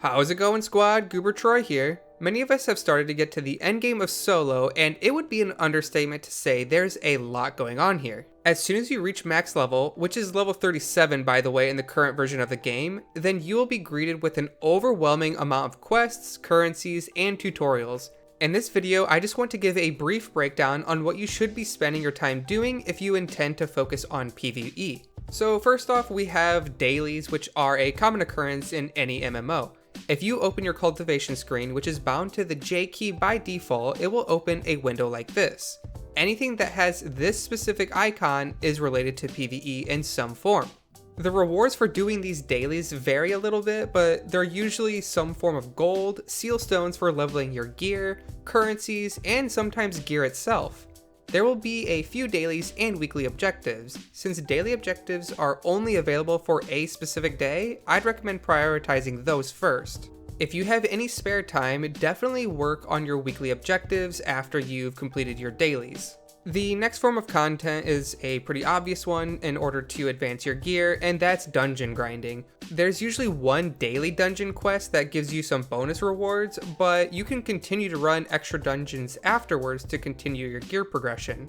How's it going, squad? Goober Troy here. Many of us have started to get to the endgame of solo, and it would be an understatement to say there's a lot going on here. As soon as you reach max level, which is level 37 by the way in the current version of the game, then you will be greeted with an overwhelming amount of quests, currencies, and tutorials. In this video, I just want to give a brief breakdown on what you should be spending your time doing if you intend to focus on PvE. So first off, we have dailies, which are a common occurrence in any MMO. If you open your cultivation screen, which is bound to the J key by default, it will open a window like this. Anything that has this specific icon is related to PvE in some form. The rewards for doing these dailies vary a little bit, but they're usually some form of gold, seal stones for leveling your gear, currencies, and sometimes gear itself. There will be a few dailies and weekly objectives. Since daily objectives are only available for a specific day, I'd recommend prioritizing those first. If you have any spare time, definitely work on your weekly objectives after you've completed your dailies. The next form of content is a pretty obvious one in order to advance your gear, and that's dungeon grinding. There's usually one daily dungeon quest that gives you some bonus rewards, but you can continue to run extra dungeons afterwards to continue your gear progression.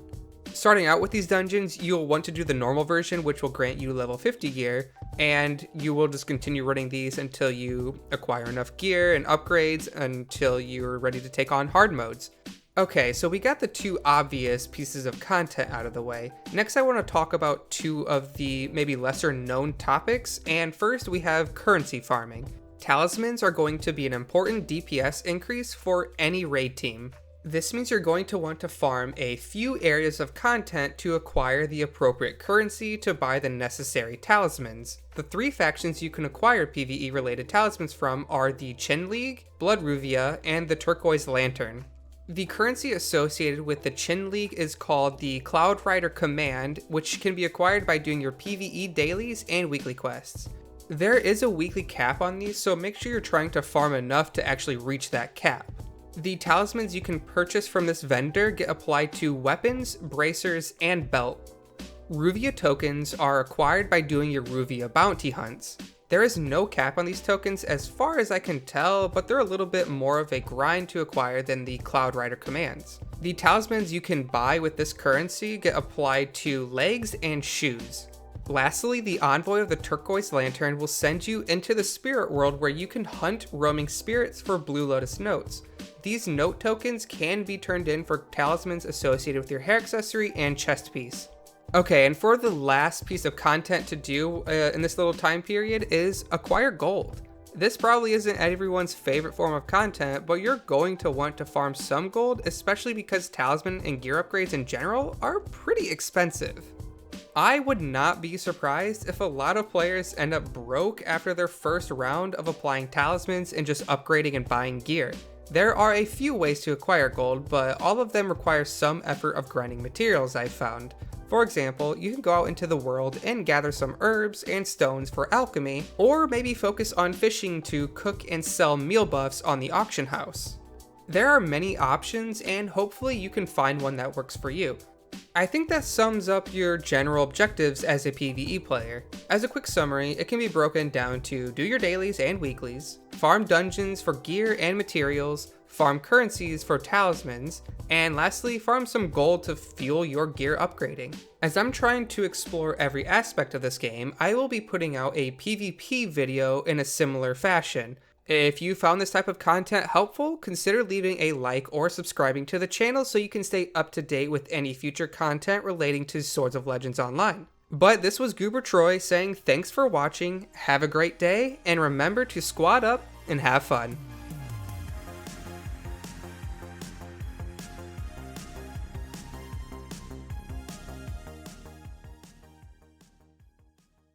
Starting out with these dungeons, you'll want to do the normal version, which will grant you level 50 gear, and you will just continue running these until you acquire enough gear and upgrades until you're ready to take on hard modes. Okay, so we got the two obvious pieces of content out of the way. Next, I want to talk about two of the maybe lesser known topics, and first we have currency farming. Talismans are going to be an important DPS increase for any raid team. This means you're going to want to farm a few areas of content to acquire the appropriate currency to buy the necessary talismans. The three factions you can acquire PvE related talismans from are the Chin League, Blood Ruvia, and the Turquoise Lantern. The currency associated with the Chin League is called the Cloud Rider Command, which can be acquired by doing your PvE dailies and weekly quests. There is a weekly cap on these, so make sure you're trying to farm enough to actually reach that cap. The talismans you can purchase from this vendor get applied to weapons, bracers, and belt. Ruvia tokens are acquired by doing your Ruvia bounty hunts. There is no cap on these tokens as far as I can tell, but they're a little bit more of a grind to acquire than the Cloud Rider commands. The talismans you can buy with this currency get applied to legs and shoes. Lastly, the Envoy of the Turquoise Lantern will send you into the spirit world where you can hunt roaming spirits for Blue Lotus notes. These note tokens can be turned in for talismans associated with your hair accessory and chest piece. Okay, and for the last piece of content to do in this little time period is acquire gold. This probably isn't everyone's favorite form of content, but you're going to want to farm some gold, especially because talisman and gear upgrades in general are pretty expensive. I would not be surprised if a lot of players end up broke after their first round of applying talismans and just upgrading and buying gear. There are a few ways to acquire gold, but all of them require some effort of grinding materials, I've found. For example, you can go out into the world and gather some herbs and stones for alchemy, or maybe focus on fishing to cook and sell meal buffs on the auction house. There are many options, and hopefully you can find one that works for you. I think that sums up your general objectives as a PvE player. As a quick summary, it can be broken down to do your dailies and weeklies, farm dungeons for gear and materials, farm currencies for talismans, and lastly, farm some gold to fuel your gear upgrading. As I'm trying to explore every aspect of this game, I will be putting out a PvP video in a similar fashion. If you found this type of content helpful, consider leaving a like or subscribing to the channel so you can stay up to date with any future content relating to Swords of Legends Online. But this was Goober Troy saying thanks for watching, have a great day, and remember to squad up and have fun.